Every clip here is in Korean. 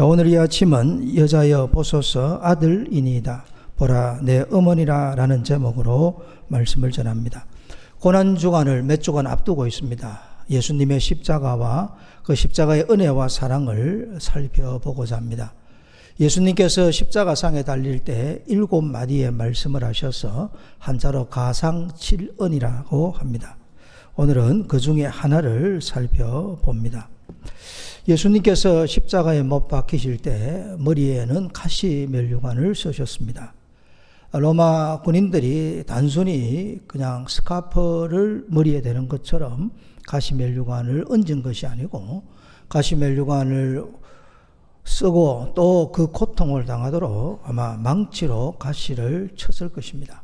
오늘 이 아침은 여자여 보소서 아들이니이다 보라 내 어머니라 라는 제목으로 말씀을 전합니다. 고난주간을 몇 주간 앞두고 있습니다. 예수님의 십자가와 그 십자가의 은혜와 사랑을 살펴보고자 합니다. 예수님께서 십자가상에 달릴 때 7마디의 말씀을 하셔서 한자로 가상칠언이라고 합니다. 오늘은 그 중에 하나를 살펴봅니다. 예수님께서 십자가에 못 박히실 때 머리에는 가시면류관을 쓰셨습니다. 로마 군인들이 단순히 그냥 스카프를 머리에 대는 것처럼 가시면류관을 얹은 것이 아니고 가시면류관을 쓰고 또 그 고통을 당하도록 아마 망치로 가시를 쳤을 것입니다.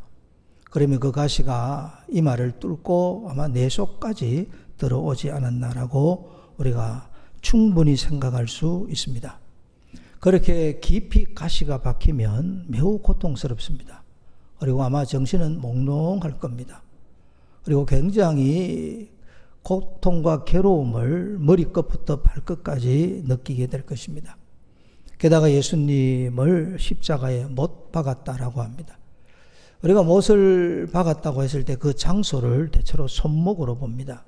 그러면 그 가시가 이마를 뚫고 아마 내 속까지 들어오지 않았나라고 우리가 충분히 생각할 수 있습니다. 그렇게 깊이 가시가 박히면 매우 고통스럽습니다. 그리고 아마 정신은 몽롱할 겁니다. 그리고 굉장히 고통과 괴로움을 머리끝부터 발끝까지 느끼게 될 것입니다. 게다가 예수님을 십자가에 못 박았다라고 합니다. 우리가 못을 박았다고 했을 때 그 장소를 대체로 손목으로 봅니다.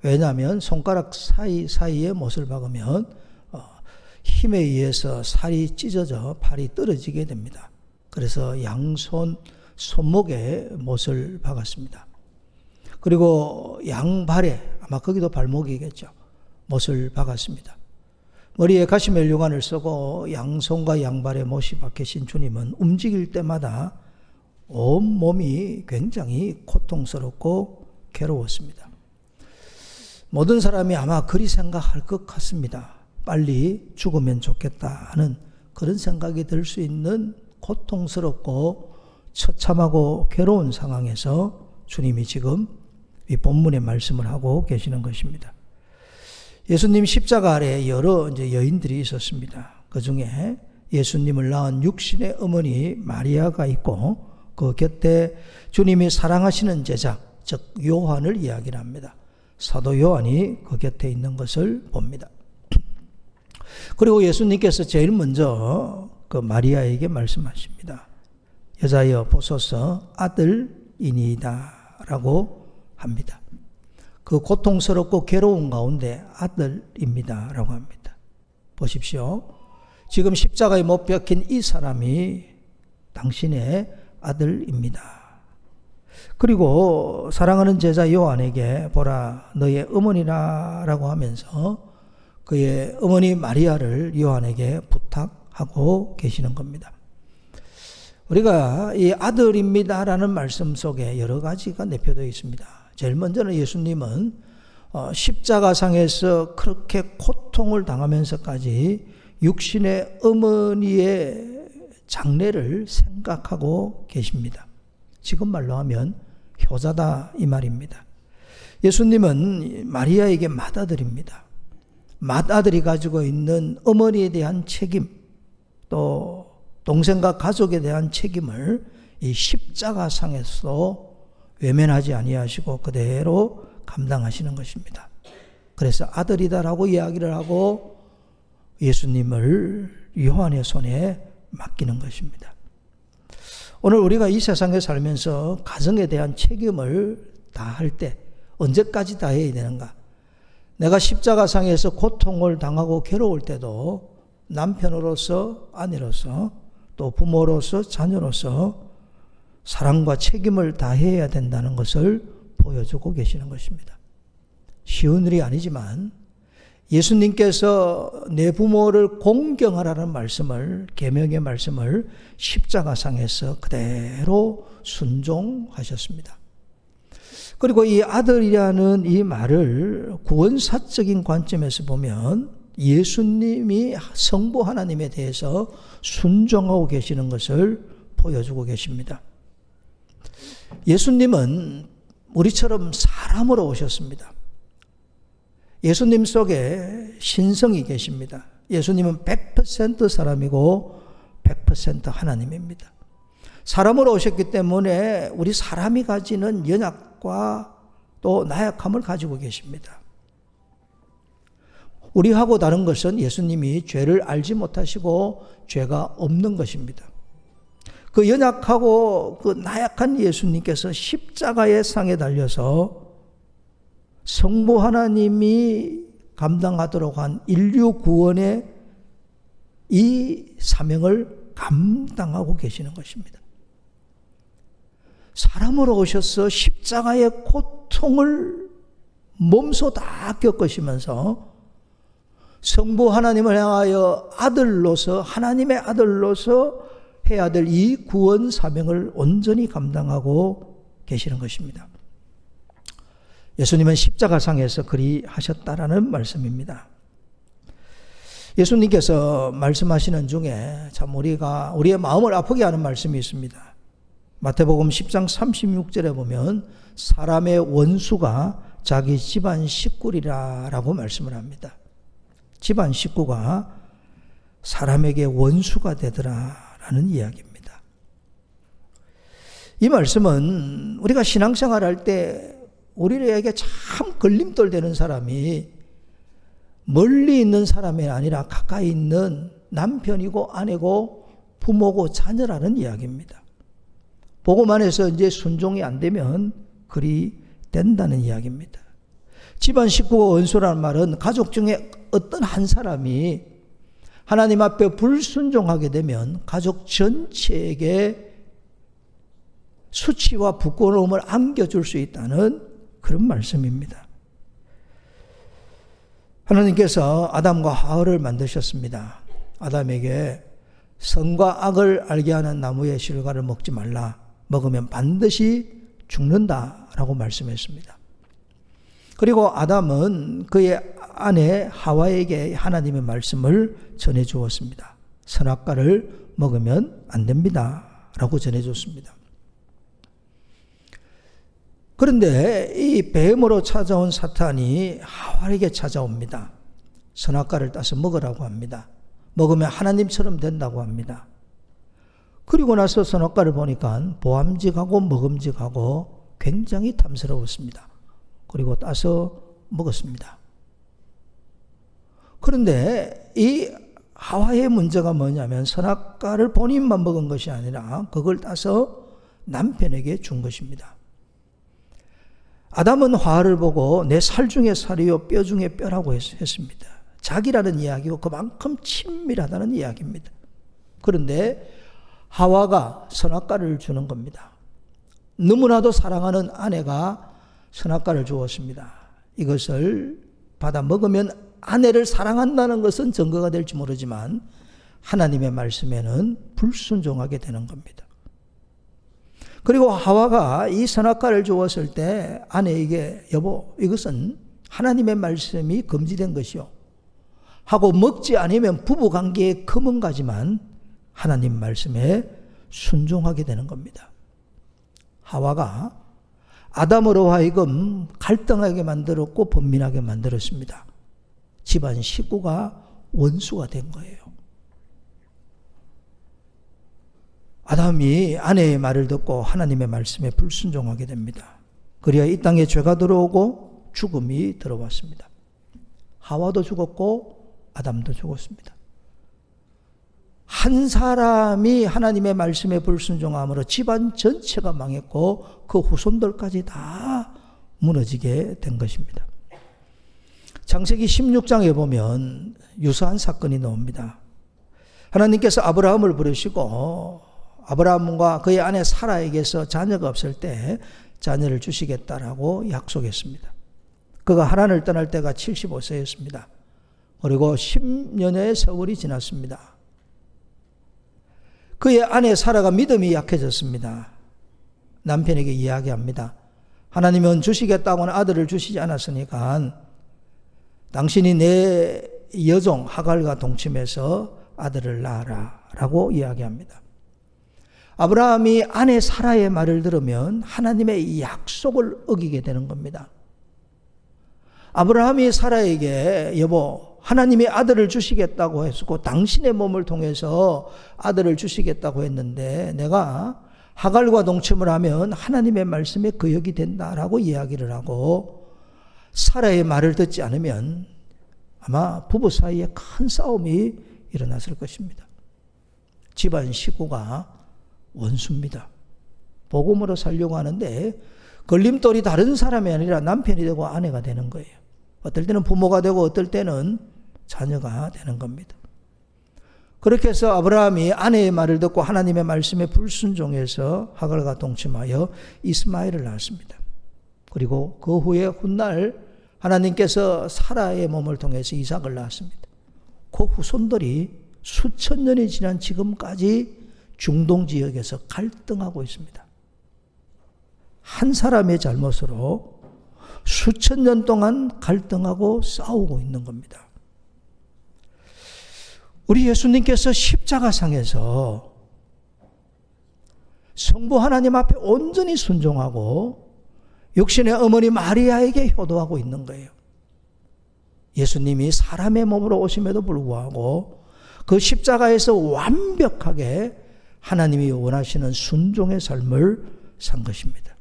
왜냐하면 손가락 사이사이에 못을 박으면 힘에 의해서 살이 찢어져 팔이 떨어지게 됩니다. 그래서 양손 손목에 못을 박았습니다. 그리고 양발에 아마 거기도 발목이겠죠. 못을 박았습니다. 머리에 가시면류관을 쓰고 양손과 양발에 못이 박히신 주님은 움직일 때마다 온 몸이 굉장히 고통스럽고 괴로웠습니다. 모든 사람이 아마 그리 생각할 것 같습니다. 빨리 죽으면 좋겠다 하는 그런 생각이 들 수 있는 고통스럽고 처참하고 괴로운 상황에서 주님이 지금 이 본문의 말씀을 하고 계시는 것입니다. 예수님 십자가 아래 여러 여인들이 있었습니다. 그 중에 예수님을 낳은 육신의 어머니 마리아가 있고 그 곁에 주님이 사랑하시는 제자, 즉 요한을 이야기를 합니다. 사도 요한이 그 곁에 있는 것을 봅니다. 그리고 예수님께서 제일 먼저 그 마리아에게 말씀하십니다. 여자여 보소서 아들이니이다 라고 합니다. 그 고통스럽고 괴로운 가운데 아들입니다 라고 합니다. 보십시오. 지금 십자가에 못 박힌 이 사람이 당신의 아들입니다. 그리고 사랑하는 제자 요한에게 보라 너의 어머니라 라고 하면서 그의 어머니 마리아를 요한에게 부탁하고 계시는 겁니다. 우리가 이 아들입니다 라는 말씀 속에 여러 가지가 내포되어 있습니다. 제일 먼저는 예수님은 십자가상에서 그렇게 고통을 당하면서까지 육신의 어머니의 장례를 생각하고 계십니다. 지금 말로 하면 효자다 이 말입니다. 예수님은 마리아에게 맏아들입니다. 맏아들이 가지고 있는 어머니에 대한 책임 또 동생과 가족에 대한 책임을 이 십자가상에서 외면하지 아니하시고 그대로 감당하시는 것입니다. 그래서 아들이다라고 이야기를 하고 예수님을 요한의 손에 맡기는 것입니다. 오늘 우리가 이 세상에 살면서 가정에 대한 책임을 다할 때 언제까지 다해야 되는가? 내가 십자가상에서 고통을 당하고 괴로울 때도 남편으로서 아내로서 또 부모로서 자녀로서 사랑과 책임을 다해야 된다는 것을 보여주고 계시는 것입니다. 쉬운 일이 아니지만 예수님께서 내 부모를 공경하라는 말씀을 계명의 말씀을 십자가상에서 그대로 순종하셨습니다. 그리고 이 아들이라는 이 말을 구원사적인 관점에서 보면 예수님이 성부 하나님에 대해서 순종하고 계시는 것을 보여주고 계십니다. 예수님은 우리처럼 사람으로 오셨습니다. 예수님 속에 신성이 계십니다. 예수님은 100% 사람이고 100% 하나님입니다. 사람으로 오셨기 때문에 우리 사람이 가지는 연약과 또 나약함을 가지고 계십니다. 우리하고 다른 것은 예수님이 죄를 알지 못하시고 죄가 없는 것입니다. 그 연약하고 그 나약한 예수님께서 십자가의 상에 달려서 성부 하나님이 감당하도록 한 인류 구원의 이 사명을 감당하고 계시는 것입니다. 사람으로 오셔서 십자가의 고통을 몸소 다 겪으시면서 성부 하나님을 향하여 아들로서, 하나님의 아들로서 해야 될 이 구원 사명을 온전히 감당하고 계시는 것입니다. 예수님은 십자가상에서 그리 하셨다라는 말씀입니다. 예수님께서 말씀하시는 중에 참 우리의 마음을 아프게 하는 말씀이 있습니다. 마태복음 10장 36절에 보면 사람의 원수가 자기 집안 식구리라라고 말씀을 합니다. 집안 식구가 사람에게 원수가 되더라라는 이야기입니다. 이 말씀은 우리가 신앙생활 할 때 우리에게 참 걸림돌 되는 사람이 멀리 있는 사람이 아니라 가까이 있는 남편이고 아내고 부모고 자녀라는 이야기입니다. 복음 안에서 이제 순종이 안 되면 그리 된다는 이야기입니다. 집안 식구가 원수라는 말은 가족 중에 어떤 한 사람이 하나님 앞에 불순종하게 되면 가족 전체에게 수치와 부끄러움을 안겨줄 수 있다는 그런 말씀입니다. 하나님께서 아담과 하와를 만드셨습니다. 아담에게 선과 악을 알게 하는 나무의 실과를 먹지 말라. 먹으면 반드시 죽는다라고 말씀했습니다. 그리고 아담은 그의 아내 하와에게 하나님의 말씀을 전해 주었습니다. 선악과를 먹으면 안 됩니다. 라고 전해 줬습니다. 그런데 이 뱀으로 찾아온 사탄이 하와에게 찾아옵니다. 선악과를 따서 먹으라고 합니다. 먹으면 하나님처럼 된다고 합니다. 그리고 나서 선악과를 보니까 보암직하고 먹음직하고 굉장히 탐스러웠습니다. 그리고 따서 먹었습니다. 그런데 이 하와의 문제가 뭐냐면 선악과를 본인만 먹은 것이 아니라 그걸 따서 남편에게 준 것입니다. 아담은 하와를 보고 내 살 중에 살이요 뼈 중에 뼈라고 했습니다. 자기라는 이야기고 그만큼 친밀하다는 이야기입니다. 그런데 하와가 선악과를 주는 겁니다. 너무나도 사랑하는 아내가 선악과를 주었습니다. 이것을 받아 먹으면 아내를 사랑한다는 것은 증거가 될지 모르지만 하나님의 말씀에는 불순종하게 되는 겁니다. 그리고 하와가 이 선악과를 주었을 때 아내에게 여보 이것은 하나님의 말씀이 금지된 것이요 하고 먹지 않으면 부부관계의 검은 가지만 하나님 말씀에 순종하게 되는 겁니다. 하와가 아담으로 하여금 갈등하게 만들었고 번민하게 만들었습니다. 집안 식구가 원수가 된 거예요. 아담이 아내의 말을 듣고 하나님의 말씀에 불순종하게 됩니다. 그래야 이 땅에 죄가 들어오고 죽음이 들어왔습니다. 하와도 죽었고 아담도 죽었습니다. 한 사람이 하나님의 말씀에 불순종함으로 집안 전체가 망했고 그 후손들까지 다 무너지게 된 것입니다. 창세기 16장에 보면 유사한 사건이 나옵니다. 하나님께서 아브라함을 부르시고 아브라함과 그의 아내 사라에게서 자녀가 없을 때 자녀를 주시겠다라고 약속했습니다. 그가 하란을 떠날 때가 75세였습니다. 그리고 10년의 세월이 지났습니다. 그의 아내 사라가 믿음이 약해졌습니다. 남편에게 이야기합니다. 하나님은 주시겠다고는 아들을 주시지 않았으니까 당신이 내 여종 하갈과 동침해서 아들을 낳아라 라고 이야기합니다. 아브라함이 아내 사라의 말을 들으면 하나님의 약속을 어기게 되는 겁니다. 아브라함이 사라에게 여보 하나님이 아들을 주시겠다고 했고 당신의 몸을 통해서 아들을 주시겠다고 했는데 내가 하갈과 동침을 하면 하나님의 말씀에 거역이 된다라고 이야기를 하고 사라의 말을 듣지 않으면 아마 부부 사이에 큰 싸움이 일어났을 것입니다. 집안 식구가 원수입니다. 복음으로 살려고 하는데 걸림돌이 다른 사람이 아니라 남편이 되고 아내가 되는 거예요. 어떨 때는 부모가 되고 어떨 때는 자녀가 되는 겁니다. 그렇게 해서 아브라함이 아내의 말을 듣고 하나님의 말씀에 불순종해서 하갈과 동침하여 이스마엘을 낳았습니다. 그리고 그 후에 훗날 하나님께서 사라의 몸을 통해서 이삭을 낳았습니다. 그 후손들이 수천 년이 지난 지금까지 중동 지역에서 갈등하고 있습니다. 한 사람의 잘못으로 수천 년 동안 갈등하고 싸우고 있는 겁니다. 우리 예수님께서 십자가상에서 성부 하나님 앞에 온전히 순종하고 육신의 어머니 마리아에게 효도하고 있는 거예요. 예수님이 사람의 몸으로 오심에도 불구하고 그 십자가에서 완벽하게 하나님이 원하시는 순종의 삶을 산 것입니다.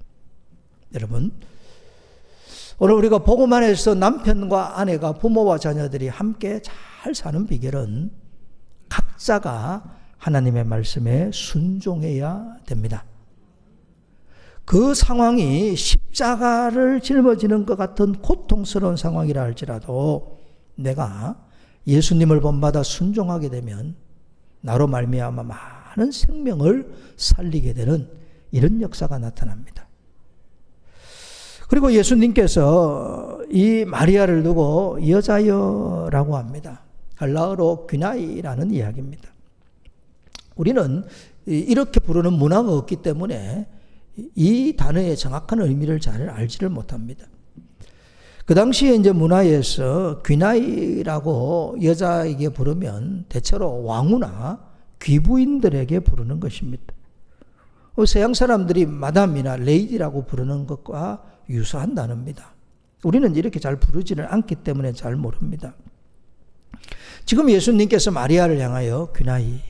여러분, 오늘 우리가 복음 안에서 남편과 아내가 부모와 자녀들이 함께 잘 사는 비결은 각자가 하나님의 말씀에 순종해야 됩니다. 그 상황이 십자가를 짊어지는 것 같은 고통스러운 상황이라 할지라도 내가 예수님을 본받아 순종하게 되면 나로 말미암아 많은 생명을 살리게 되는 이런 역사가 나타납니다. 그리고 예수님께서 이 마리아를 두고 여자여라고 합니다. 헬라어로 귀나이라는 이야기입니다. 우리는 이렇게 부르는 문화가 없기 때문에 이 단어의 정확한 의미를 잘 알지를 못합니다. 그 당시에 이제 문화에서 귀나이라고 여자에게 부르면 대체로 왕후나 귀부인들에게 부르는 것입니다. 서양 사람들이 마담이나 레이디라고 부르는 것과 유사한 단어입니다. 우리는 이렇게 잘 부르지는 않기 때문에 잘 모릅니다. 지금 예수님께서 마리아를 향하여 귀나이,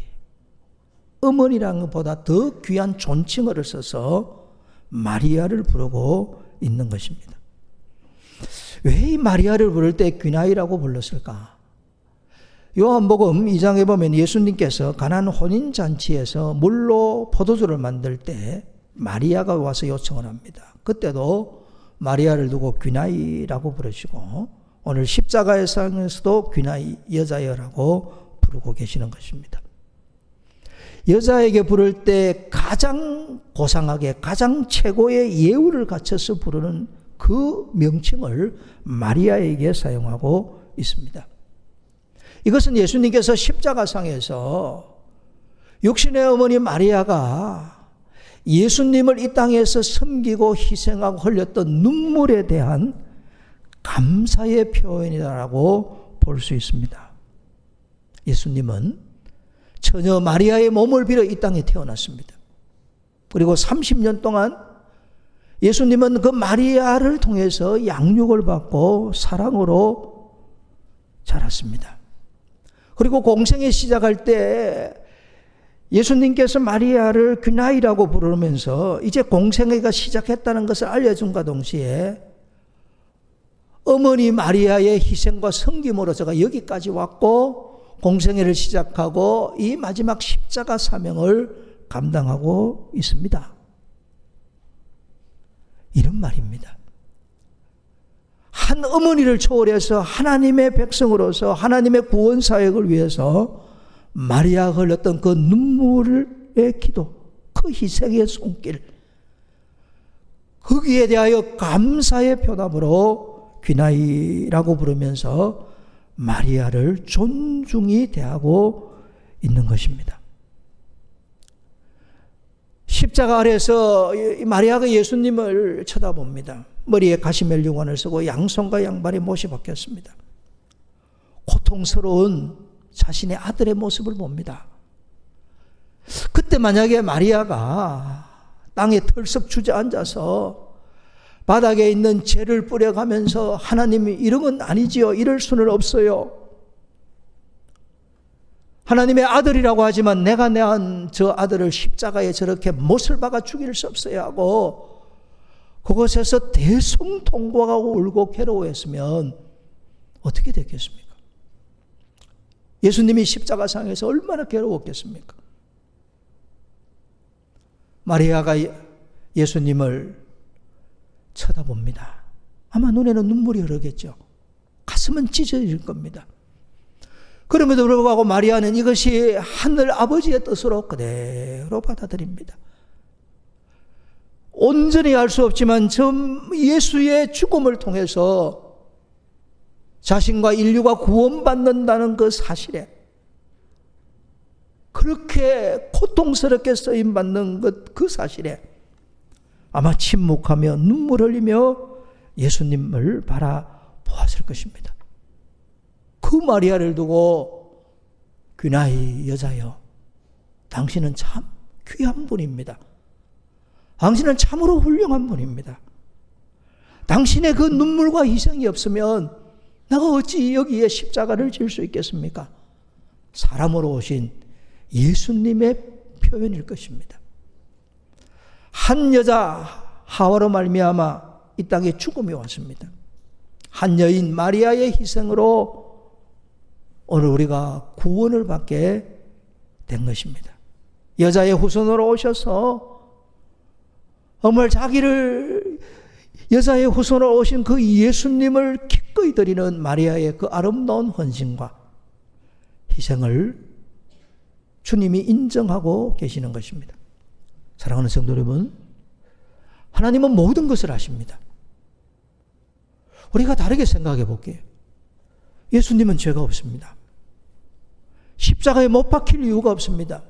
어머니라는 것보다 더 귀한 존칭어를 써서 마리아를 부르고 있는 것입니다. 왜 이 마리아를 부를 때 귀나이라고 불렀을까? 요한복음 2장에 보면 예수님께서 가나안 혼인잔치에서 물로 포도주를 만들 때 마리아가 와서 요청을 합니다. 그때도 마리아를 두고 귀나이라고 부르시고 오늘 십자가의 상에서도 귀나이, 여자여라고 부르고 계시는 것입니다. 여자에게 부를 때 가장 고상하게 가장 최고의 예우를 갖춰서 부르는 그 명칭을 마리아에게 사용하고 있습니다. 이것은 예수님께서 십자가상에서 육신의 어머니 마리아가 예수님을 이 땅에서 섬기고 희생하고 흘렸던 눈물에 대한 감사의 표현이라고 볼 수 있습니다. 예수님은 처녀 마리아의 몸을 빌어 이 땅에 태어났습니다. 그리고 30년 동안 예수님은 그 마리아를 통해서 양육을 받고 사랑으로 자랐습니다. 그리고 공생에 시작할 때 예수님께서 마리아를 귀나이라고 부르면서 이제 공생애가 시작했다는 것을 알려준과 동시에 어머니 마리아의 희생과 섬김으로 제가 여기까지 왔고 공생애를 시작하고 이 마지막 십자가 사명을 감당하고 있습니다. 이런 말입니다. 한 어머니를 초월해서 하나님의 백성으로서 하나님의 구원 사역을 위해서 마리아가 흘렸던 그 눈물의 기도, 그 희생의 손길, 거기에 대하여 감사의 표답으로 귀나이라고 부르면서 마리아를 존중히 대하고 있는 것입니다. 십자가 아래서 마리아가 예수님을 쳐다봅니다. 머리에 가시멜 유관을 쓰고 양손과 양발에 못이 박혔습니다. 고통스러운 자신의 아들의 모습을 봅니다. 그때 만약에 마리아가 땅에 털썩 주저앉아서 바닥에 있는 재를 뿌려가면서 하나님이 이런 건 아니지요. 이럴 수는 없어요. 하나님의 아들이라고 하지만 내가 낳은 저 아들을 십자가에 저렇게 못을 박아 죽일 수 없어야 하고 그곳에서 대성통곡하고 울고 괴로워했으면 어떻게 됐겠습니까? 예수님이 십자가상에서 얼마나 괴로웠겠습니까? 마리아가 예수님을 쳐다봅니다. 아마 눈에는 눈물이 흐르겠죠. 가슴은 찢어질 겁니다. 그럼에도 불구하고 마리아는 이것이 하늘 아버지의 뜻으로 그대로 받아들입니다. 온전히 알 수 없지만 예수의 죽음을 통해서 자신과 인류가 구원받는다는 그 사실에 그렇게 고통스럽게 쓰임받는 그 사실에 아마 침묵하며 눈물 흘리며 예수님을 바라보았을 것입니다. 그 마리아를 두고 귀나이 여자여, 당신은 참 귀한 분입니다. 당신은 참으로 훌륭한 분입니다. 당신의 그 눈물과 희생이 없으면 내가 어찌 여기에 십자가를 질 수 있겠습니까? 사람으로 오신 예수님의 표현일 것입니다. 한 여자 하와로 말미암아 이 땅에 죽음이 왔습니다. 한 여인 마리아의 희생으로 오늘 우리가 구원을 받게 된 것입니다. 여자의 후손으로 오셔서 정말 자기를 여자의 후손으로 오신 그 예수님을 기꺼이 드리는 마리아의 그 아름다운 헌신과 희생을 주님이 인정하고 계시는 것입니다. 사랑하는 성도 여러분, 하나님은 모든 것을 아십니다. 우리가 다르게 생각해 볼게요. 예수님은 죄가 없습니다. 십자가에 못 박힐 이유가 없습니다.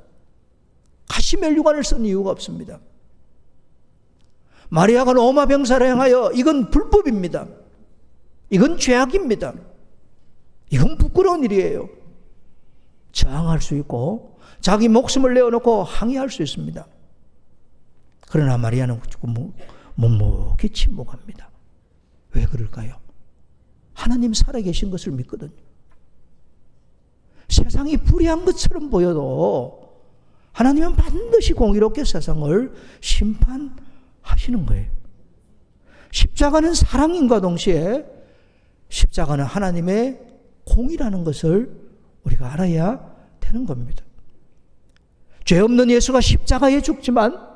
가시멜류관을 쓴 이유가 없습니다. 마리아가 로마 병사를 행하여 이건 불법입니다. 이건 죄악입니다. 이건 부끄러운 일이에요. 저항할 수 있고 자기 목숨을 내어놓고 항의할 수 있습니다. 그러나 마리아는 묵묵히 침묵합니다. 왜 그럴까요? 하나님 살아계신 것을 믿거든요. 세상이 불의한 것처럼 보여도 하나님은 반드시 공의롭게 세상을 심판하시는 거예요. 십자가는 사랑인과 동시에 십자가는 하나님의 공의라는 것을 우리가 알아야 되는 겁니다. 죄 없는 예수가 십자가에 죽지만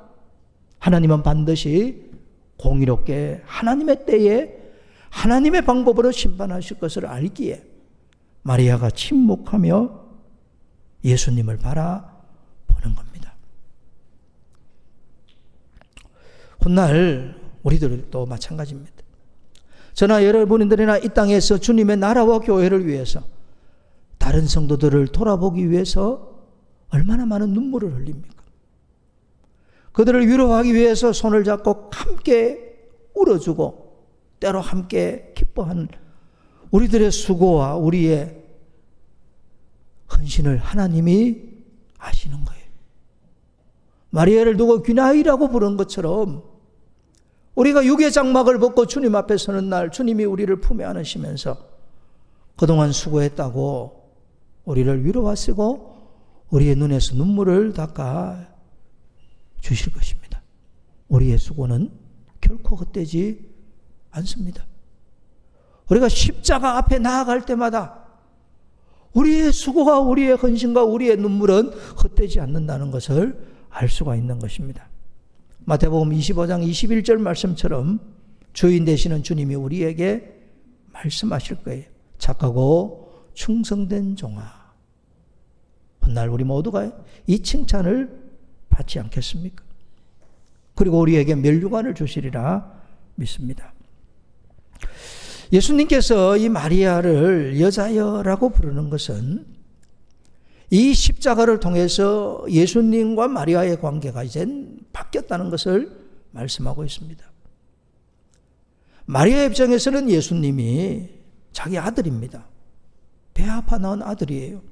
하나님은 반드시 공의롭게 하나님의 때에 하나님의 방법으로 심판하실 것을 알기에 마리아가 침묵하며 예수님을 바라보는 겁니다. 훗날 우리들도 마찬가지입니다. 저나 여러분들이나 이 땅에서 주님의 나라와 교회를 위해서 다른 성도들을 돌아보기 위해서 얼마나 많은 눈물을 흘립니까? 그들을 위로하기 위해서 손을 잡고 함께 울어주고 때로 함께 기뻐하는 우리들의 수고와 우리의 헌신을 하나님이 아시는 거예요. 마리아를 두고 귀나이라고 부른 것처럼 우리가 육의 장막을 벗고 주님 앞에 서는 날 주님이 우리를 품에 안으시면서 그동안 수고했다고 우리를 위로하시고 우리의 눈에서 눈물을 닦아 주실 것입니다. 우리의 수고는 결코 헛되지 않습니다. 우리가 십자가 앞에 나아갈 때마다 우리의 수고와 우리의 헌신과 우리의 눈물은 헛되지 않는다는 것을 알 수가 있는 것입니다. 마태복음 25장 21절 말씀처럼 주인 되시는 주님이 우리에게 말씀하실 거예요. 착하고 충성된 종아. 훗날 우리 모두가 이 칭찬을 받지 않겠습니까? 그리고 우리에게 면류관을 주시리라 믿습니다. 예수님께서 이 마리아를 여자여라고 부르는 것은 이 십자가를 통해서 예수님과 마리아의 관계가 이젠 바뀌었다는 것을 말씀하고 있습니다. 마리아 입장에서는 예수님이 자기 아들입니다. 배 아파 낳은 아들이에요.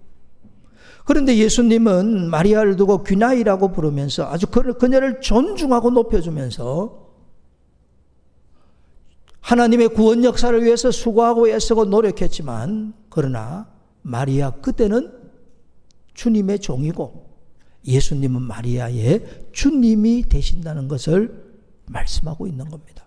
그런데 예수님은 마리아를 두고 귀나이라고 부르면서 아주 그녀를 존중하고 높여주면서 하나님의 구원 역사를 위해서 수고하고 애쓰고 노력했지만 그러나 마리아 그때는 주님의 종이고 예수님은 마리아의 주님이 되신다는 것을 말씀하고 있는 겁니다.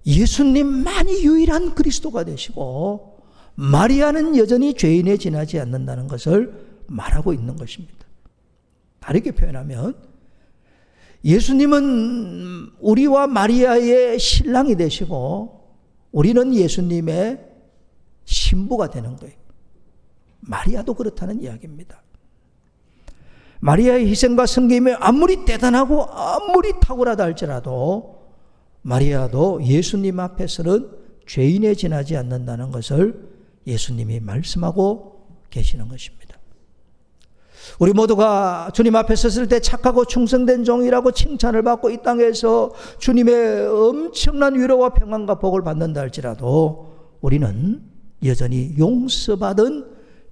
예수님만이 유일한 그리스도가 되시고 마리아는 여전히 죄인에 지나지 않는다는 것을 말하고 있는 것입니다. 다르게 표현하면 예수님은 우리와 마리아의 신랑이 되시고 우리는 예수님의 신부가 되는 거예요. 마리아도 그렇다는 이야기입니다. 마리아의 희생과 섬김이 아무리 대단하고 아무리 탁월하다 할지라도 마리아도 예수님 앞에서는 죄인에 지나지 않는다는 것을 예수님이 말씀하고 계시는 것입니다. 우리 모두가 주님 앞에 섰을 때 착하고 충성된 종이라고 칭찬을 받고 이 땅에서 주님의 엄청난 위로와 평안과 복을 받는다 할지라도 우리는 여전히 용서받은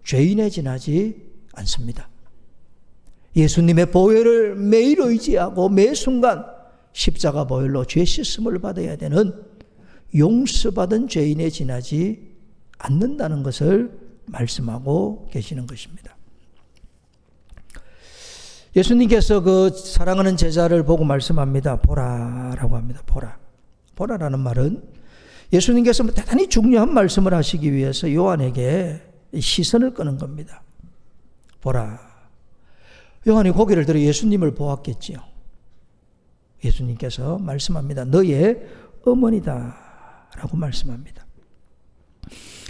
죄인에 지나지 않습니다. 예수님의 보혈을 매일 의지하고 매 순간 십자가 보혈로 죄 씻음을 받아야 되는 용서받은 죄인에 지나지 않는다는 것을 말씀하고 계시는 것입니다. 예수님께서 그 사랑하는 제자를 보고 말씀합니다. 보라라고 합니다. 보라. 보라라는 말은 예수님께서 대단히 중요한 말씀을 하시기 위해서 요한에게 시선을 끄는 겁니다. 보라. 요한이 고개를 들어 예수님을 보았겠지요. 예수님께서 말씀합니다. 너의 어머니다 라고 말씀합니다.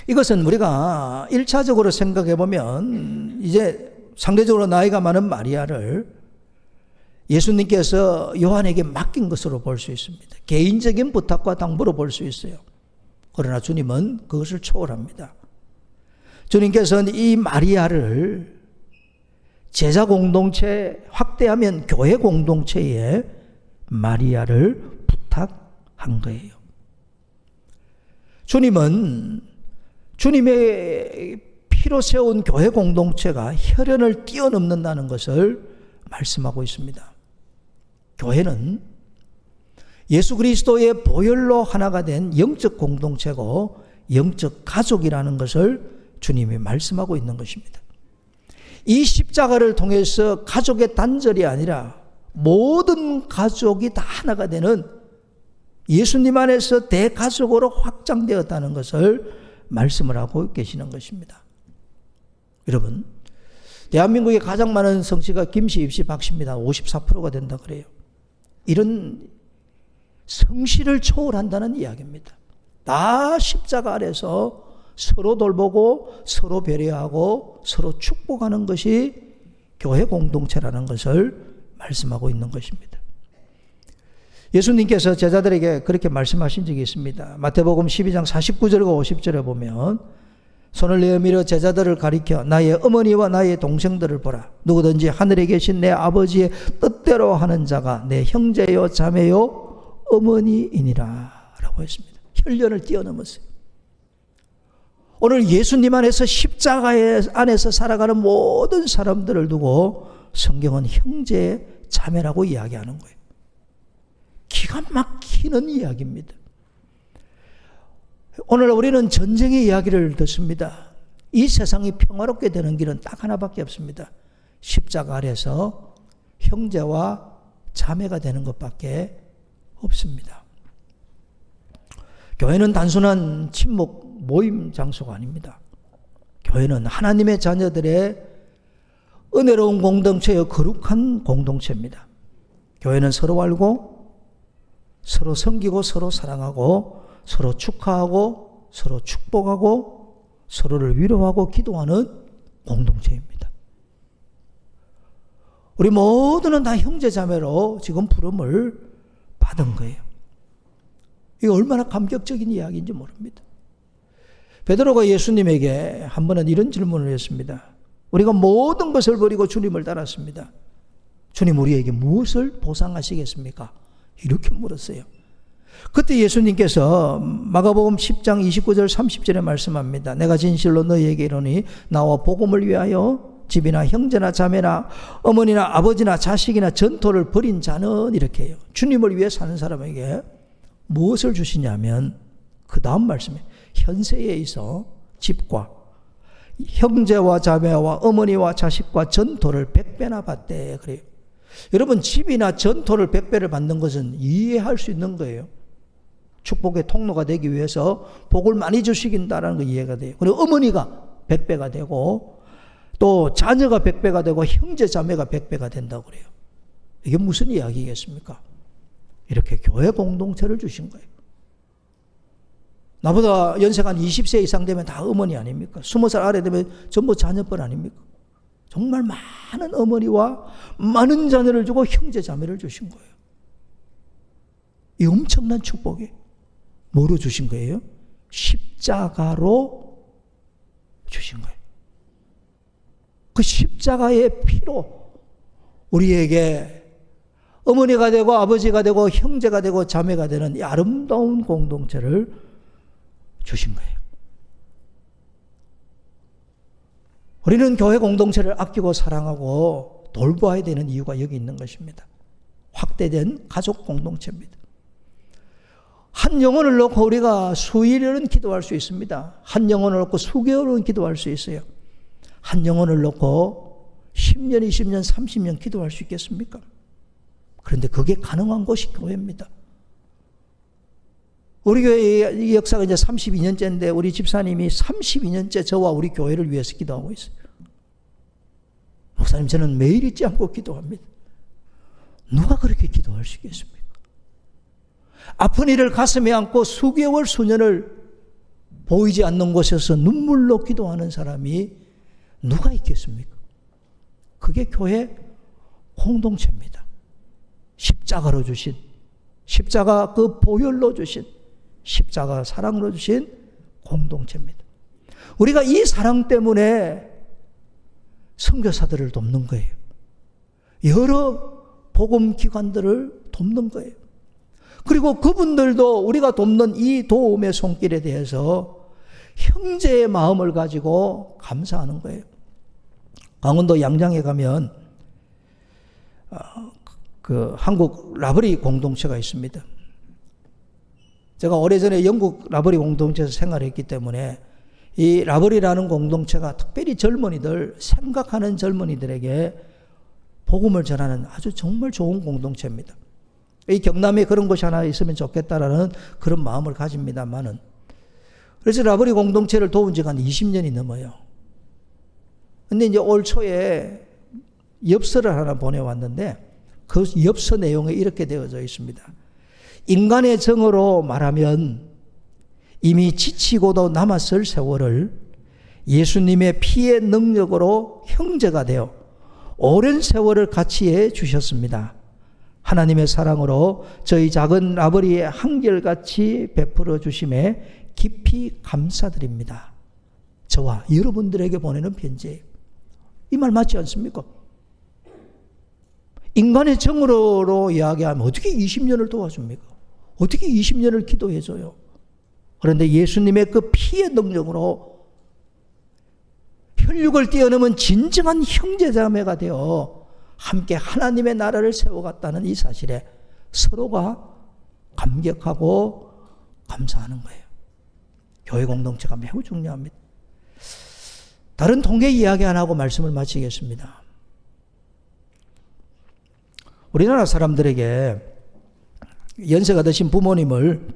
이것은 우리가 1차적으로 생각해 보면 이제 상대적으로 나이가 많은 마리아를 예수님께서 요한에게 맡긴 것으로 볼 수 있습니다. 개인적인 부탁과 당부로 볼 수 있어요. 그러나 주님은 그것을 초월합니다. 주님께서는 이 마리아를 제자 공동체, 확대하면 교회 공동체에 마리아를 부탁한 거예요. 주님은 주님의 피로 세운 교회 공동체가 혈연을 뛰어넘는다는 것을 말씀하고 있습니다. 교회는 예수 그리스도의 보혈로 하나가 된 영적 공동체고 영적 가족이라는 것을 주님이 말씀하고 있는 것입니다. 이 십자가를 통해서 가족의 단절이 아니라 모든 가족이 다 하나가 되는 예수님 안에서 대가족으로 확장되었다는 것을 말씀을 하고 계시는 것입니다. 여러분, 대한민국에 가장 많은 성씨가 김씨, 입씨, 박씨입니다. 54%가 된다 그래요. 이런 성씨를 초월한다는 이야기입니다. 다 십자가 아래서 서로 돌보고 서로 배려하고 서로 축복하는 것이 교회 공동체라는 것을 말씀하고 있는 것입니다. 예수님께서 제자들에게 그렇게 말씀하신 적이 있습니다. 마태복음 12장 49절과 50절에 보면 손을 내밀어 제자들을 가리켜 나의 어머니와 나의 동생들을 보라. 누구든지 하늘에 계신 내 아버지의 뜻대로 하는 자가 내 형제요 자매요 어머니이니라 라고 했습니다. 혈연을 뛰어넘었어요. 오늘 예수님 안에서 십자가 안에서 살아가는 모든 사람들을 두고 성경은 형제 자매라고 이야기하는 거예요. 기가 막히는 이야기입니다. 오늘 우리는 전쟁의 이야기를 듣습니다. 이 세상이 평화롭게 되는 길은 딱 하나밖에 없습니다. 십자가 아래서 형제와 자매가 되는 것밖에 없습니다. 교회는 단순한 친목 모임 장소가 아닙니다. 교회는 하나님의 자녀들의 은혜로운 공동체여 거룩한 공동체입니다. 교회는 서로 알고 서로 섬기고 서로 사랑하고 서로 축하하고 서로 축복하고 서로를 위로하고 기도하는 공동체입니다. 우리 모두는 다 형제자매로 지금 부름을 받은 거예요. 이게 얼마나 감격적인 이야기인지 모릅니다. 베드로가 예수님에게 한 번은 이런 질문을 했습니다. 우리가 모든 것을 버리고 주님을 따랐습니다. 주님 우리에게 무엇을 보상하시겠습니까? 이렇게 물었어요. 그때 예수님께서 마가복음 10장 29절 30절에 말씀합니다. 내가 진실로 너희에게 이르노니 나와 복음을 위하여 집이나 형제나 자매나 어머니나 아버지나 자식이나 전토를 벌인 자는 이렇게 해요. 주님을 위해 사는 사람에게 무엇을 주시냐면 그 다음 말씀에 현세에 있어 집과 형제와 자매와 어머니와 자식과 전토를 100배나 받대 그래요. 여러분 집이나 전토를 100배를 받는 것은 이해할 수 있는 거예요. 축복의 통로가 되기 위해서 복을 많이 주시긴다라는 거 이해가 돼요. 그리고 어머니가 100배가 되고 또 자녀가 100배가 되고 형제 자매가 100배가 된다고 그래요. 이게 무슨 이야기겠습니까? 이렇게 교회 공동체를 주신 거예요. 나보다 연세가 한 20세 이상 되면 다 어머니 아닙니까? 20살 아래 되면 전부 자녀뻘 아닙니까? 정말 많은 어머니와 많은 자녀를 주고 형제 자매를 주신 거예요. 이 엄청난 축복이 뭐로 주신 거예요? 십자가로 주신 거예요. 그 십자가의 피로 우리에게 어머니가 되고 아버지가 되고 형제가 되고 자매가 되는 이 아름다운 공동체를 주신 거예요. 우리는 교회 공동체를 아끼고 사랑하고 돌보아야 되는 이유가 여기 있는 것입니다. 확대된 가족 공동체입니다. 한 영혼을 놓고 우리가 수일은 기도할 수 있습니다. 한 영혼을 놓고 수개월은 기도할 수 있어요. 한 영혼을 놓고 10년, 20년, 30년 기도할 수 있겠습니까? 그런데 그게 가능한 곳이 교회입니다. 우리 교회의 역사가 이제 32년째인데 우리 집사님이 32년째 저와 우리 교회를 위해서 기도하고 있어요. 목사님, 저는 매일 잊지 않고 기도합니다. 누가 그렇게 기도할 수 있겠습니까? 아픈 이를 가슴에 안고 수개월, 수년을 보이지 않는 곳에서 눈물로 기도하는 사람이 누가 있겠습니까? 그게 교회 공동체입니다. 십자가로 주신, 십자가 그 보혈로 주신, 십자가 사랑으로 주신 공동체입니다. 우리가 이 사랑 때문에 선교사들을 돕는 거예요. 여러 복음기관들을 돕는 거예요. 그리고 그분들도 우리가 돕는 이 도움의 손길에 대해서 형제의 마음을 가지고 감사하는 거예요. 강원도 양장에 가면 그 한국 라버리 공동체가 있습니다. 제가 오래전에 영국 라버리 공동체에서 생활했기 때문에 이 라버리라는 공동체가 특별히 젊은이들, 생각하는 젊은이들에게 복음을 전하는 아주 정말 좋은 공동체입니다. 이 경남에 그런 곳이 하나 있으면 좋겠다라는 그런 마음을 가집니다만은, 그래서 라버리 공동체를 도운 지가 한 20년이 넘어요. 근데 이제 올 초에 엽서를 하나 보내왔는데 그 엽서 내용에 이렇게 되어져 있습니다. 인간의 정으로 말하면 이미 지치고도 남았을 세월을 예수님의 피의 능력으로 형제가 되어 오랜 세월을 같이 해 주셨습니다. 하나님의 사랑으로 저희 작은 라버리에 한결같이 베풀어 주심에 깊이 감사드립니다. 저와 여러분들에게 보내는 편지예요. 이 말 맞지 않습니까? 인간의 정으로 이야기하면 어떻게 20년을 도와줍니까? 어떻게 20년을 기도해줘요? 그런데 예수님의 그 피의 능력으로 혈육을 뛰어넘은 진정한 형제자매가 되어 함께 하나님의 나라를 세워갔다는 이 사실에 서로가 감격하고 감사하는 거예요. 교회 공동체가 매우 중요합니다. 다른 통계 이야기 안 하고 말씀을 마치겠습니다. 우리나라 사람들에게 연세가 드신 부모님을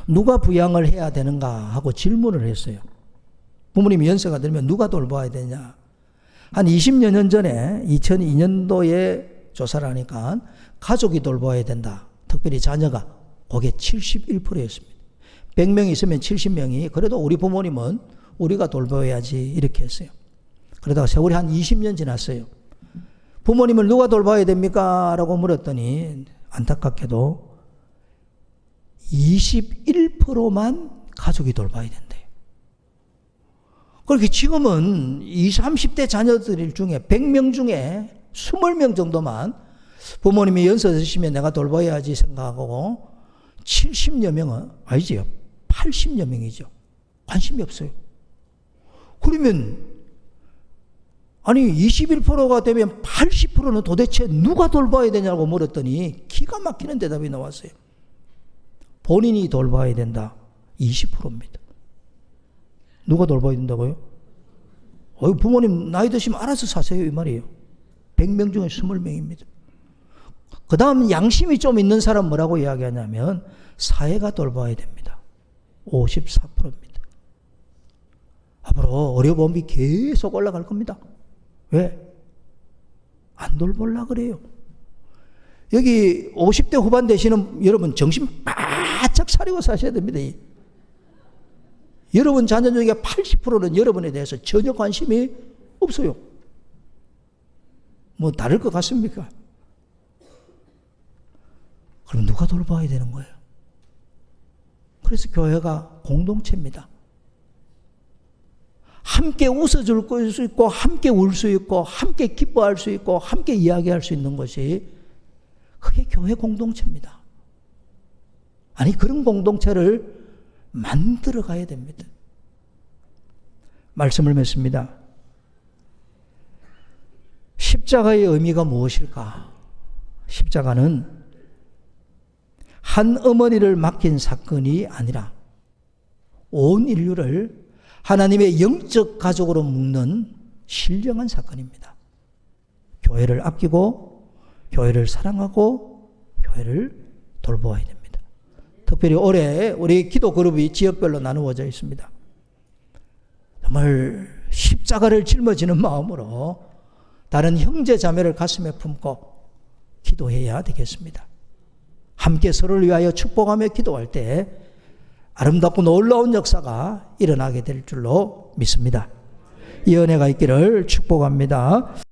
누가 부양을 해야 되는가 하고 질문을 했어요. 부모님이 연세가 들면 누가 돌봐야 되냐. 한 20여 년 전에 2002년도에 조사를 하니까 가족이 돌봐야 된다. 특별히 자녀가 그게 71%였습니다. 100명이 있으면 70명이 그래도 우리 부모님은 우리가 돌봐야지 이렇게 했어요. 그러다가 세월이 한 20년 지났어요. 부모님을 누가 돌봐야 됩니까? 라고 물었더니 안타깝게도 21%만 가족이 돌봐야 된대요. 그렇게 지금은 20, 30대 자녀들 중에 100명 중에 20명 정도만 부모님이 연세 드시면 내가 돌봐야지 생각하고 70여 명은 아니지요. 80여 명이죠. 관심이 없어요. 그러면 아니 21%가 되면 80%는 도대체 누가 돌봐야 되냐고 물었더니 기가 막히는 대답이 나왔어요. 본인이 돌봐야 된다. 20%입니다. 누가 돌봐야 된다고요? 부모님 나이 드시면 알아서 사세요 이 말이에요. 100명 중에 20명입니다. 그 다음 양심이 좀 있는 사람 뭐라고 이야기하냐면 사회가 돌봐야 됩니다. 54%입니다. 앞으로 의료보험이 계속 올라갈 겁니다. 왜? 안 돌보려고 그래요. 여기 50대 후반 되시는 여러분 정신 바짝 차리고 사셔야 됩니다. 여러분 자녀 중에 80%는 여러분에 대해서 전혀 관심이 없어요. 뭐 다를 것 같습니까? 그럼 누가 돌봐야 되는 거예요? 그래서 교회가 공동체입니다. 함께 웃어줄 수 있고 함께 울 수 있고 함께 기뻐할 수 있고 함께 이야기할 수 있는 것이 그게 교회 공동체입니다. 아니 그런 공동체를 만들어 가야 됩니다. 말씀을 맺습니다. 십자가의 의미가 무엇일까? 십자가는 한 어머니를 맡긴 사건이 아니라 온 인류를 하나님의 영적 가족으로 묶는 신령한 사건입니다. 교회를 아끼고 교회를 사랑하고 교회를 돌보아야 됩니다. 특별히 올해 우리 기도 그룹이 지역별로 나누어져 있습니다. 정말 십자가를 짊어지는 마음으로 다른 형제 자매를 가슴에 품고 기도해야 되겠습니다. 함께 서로를 위하여 축복하며 기도할 때 아름답고 놀라운 역사가 일어나게 될 줄로 믿습니다. 이 은혜가 있기를 축복합니다.